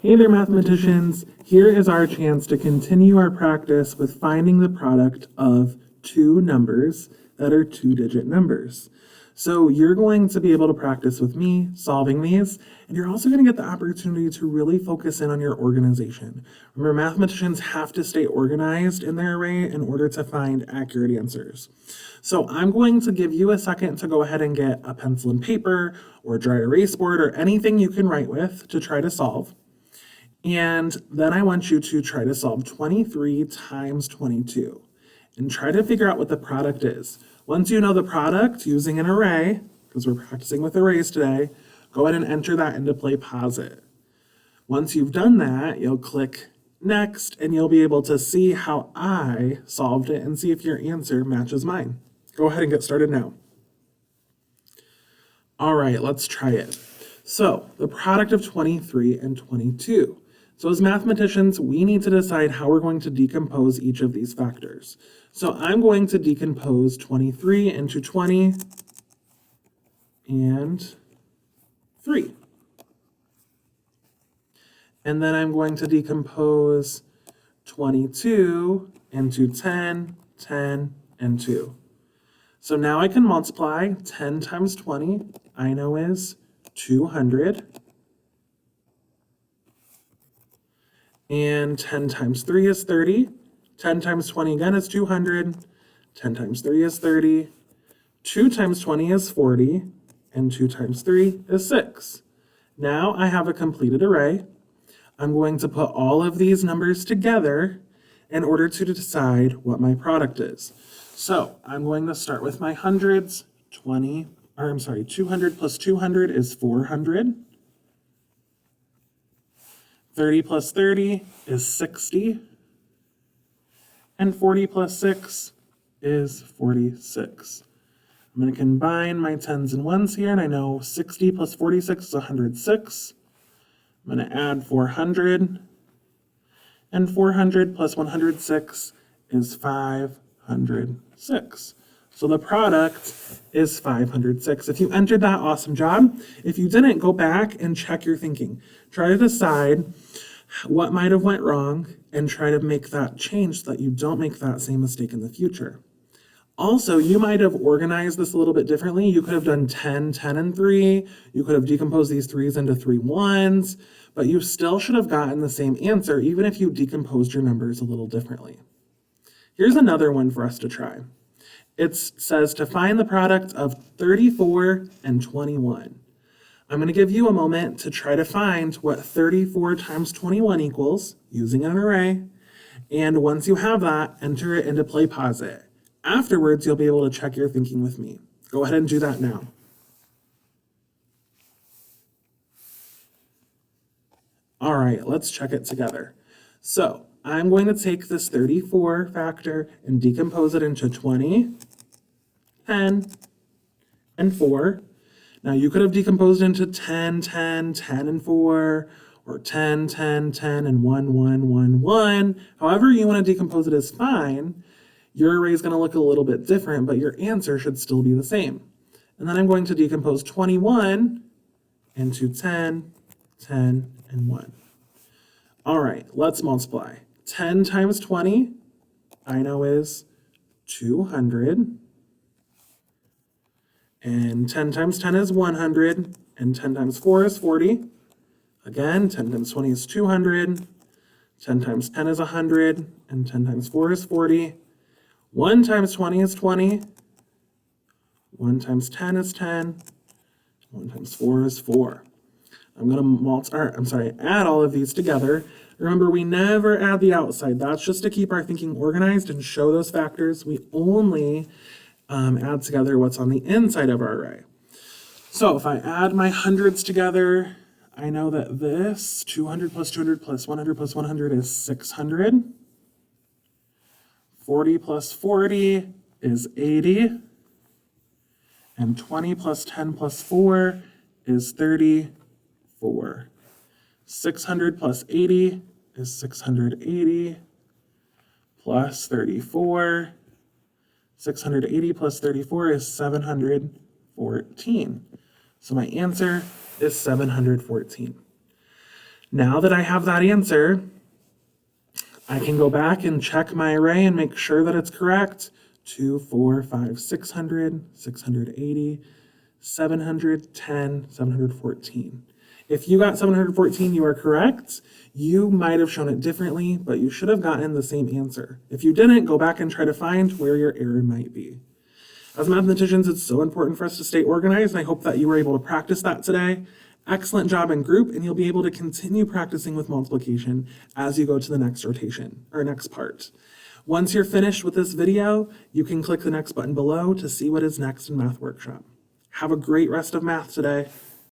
Hey there, mathematicians. Here is our chance to continue our practice with finding the product of two numbers that are two-digit numbers. So you're going to be able to practice with me solving these, and you're also going to get the opportunity to really focus in on your organization. Remember, mathematicians have to stay organized in their array in order to find accurate answers. So I'm going to give you a second to go ahead and get a pencil and paper or a dry erase board or anything you can write with to try to solve. And then I want you to try to solve 23 times 22 and try to figure out what the product is. Once you know the product using an array, because we're practicing with arrays today, go ahead and enter that into PlayPosit. Once you've done that, you'll click Next, and you'll be able to see how I solved it and see if your answer matches mine. Go ahead and get started now. All right, let's try it. So the product of 23 and 22. So as mathematicians, we need to decide how we're going to decompose each of these factors. So I'm going to decompose 23 into 20 and 3. And then I'm going to decompose 22 into 10, 10, and 2. So now I can multiply 10 times 20, I know is 200. And 10 times 3 is 30. 10 times 20 again is 200. 10 times 3 is 30. 2 times 20 is 40. And 2 times 3 is 6. Now I have a completed array. I'm going to put all of these numbers together in order to decide what my product is. So I'm going to start with my hundreds. 200 plus 200 is 400. 30 plus 30 is 60. And 40 plus 6 is 46. I'm going to combine my tens and ones here, and I know 60 plus 46 is 106. I'm going to add 400. And 400 plus 106 is 506. So the product is 506. If you entered that, awesome job. If you didn't, go back and check your thinking. Try to decide what might have went wrong and try to make that change so that you don't make that same mistake in the future. Also, you might have organized this a little bit differently. You could have done 10, 10, and 3. You could have decomposed these 3s into 3 1s, but you still should have gotten the same answer even if you decomposed your numbers a little differently. Here's another one for us to try. It says to find the product of 34 and 21. I'm going to give you a moment to try to find what 34 times 21 equals using an array. And once you have that, enter it into PlayPosit. Afterwards, you'll be able to check your thinking with me. Go ahead and do that now. All right, let's check it together. So I'm going to take this 34 factor and decompose it into 20, 10, and 4. Now you could have decomposed into 10, 10, 10, and 4, or 10, 10, 10, and 1, 1, 1, 1. However you want to decompose it is fine. Your array is going to look a little bit different, but your answer should still be the same. And then I'm going to decompose 21 into 10, 10, and 1. All right, let's multiply. 10 times 20, I know is 200. And 10 times 10 is 100. And 10 times 4 is 40. Again, 10 times 20 is 200. 10 times 10 is 100. And 10 times 4 is 40. 1 times 20 is 20. 1 times 10 is 10. 1 times 4 is 4. I'm going to add all of these together. Remember, we never add the outside. That's just to keep our thinking organized and show those factors. We only add together what's on the inside of our array. So if I add my hundreds together, I know that this 200 plus 200 plus 100 plus 100 is 600. 40 plus 40 is 80. And 20 plus 10 plus 4 is 34. 600 plus 80 is 680 plus 34. 680 plus 34 is 714. So my answer is 714. Now that I have that answer, I can go back and check my array and make sure that it's correct. 2, 4, 5, 600, 680, 710, 714. If you got 714, you are correct. You might have shown it differently, but you should have gotten the same answer. If you didn't, go back and try to find where your error might be. As mathematicians, it's so important for us to stay organized, and I hope that you were able to practice that today. Excellent job in group, and you'll be able to continue practicing with multiplication as you go to the next rotation, or next part. Once you're finished with this video, you can click the next button below to see what is next in Math Workshop. Have a great rest of math today.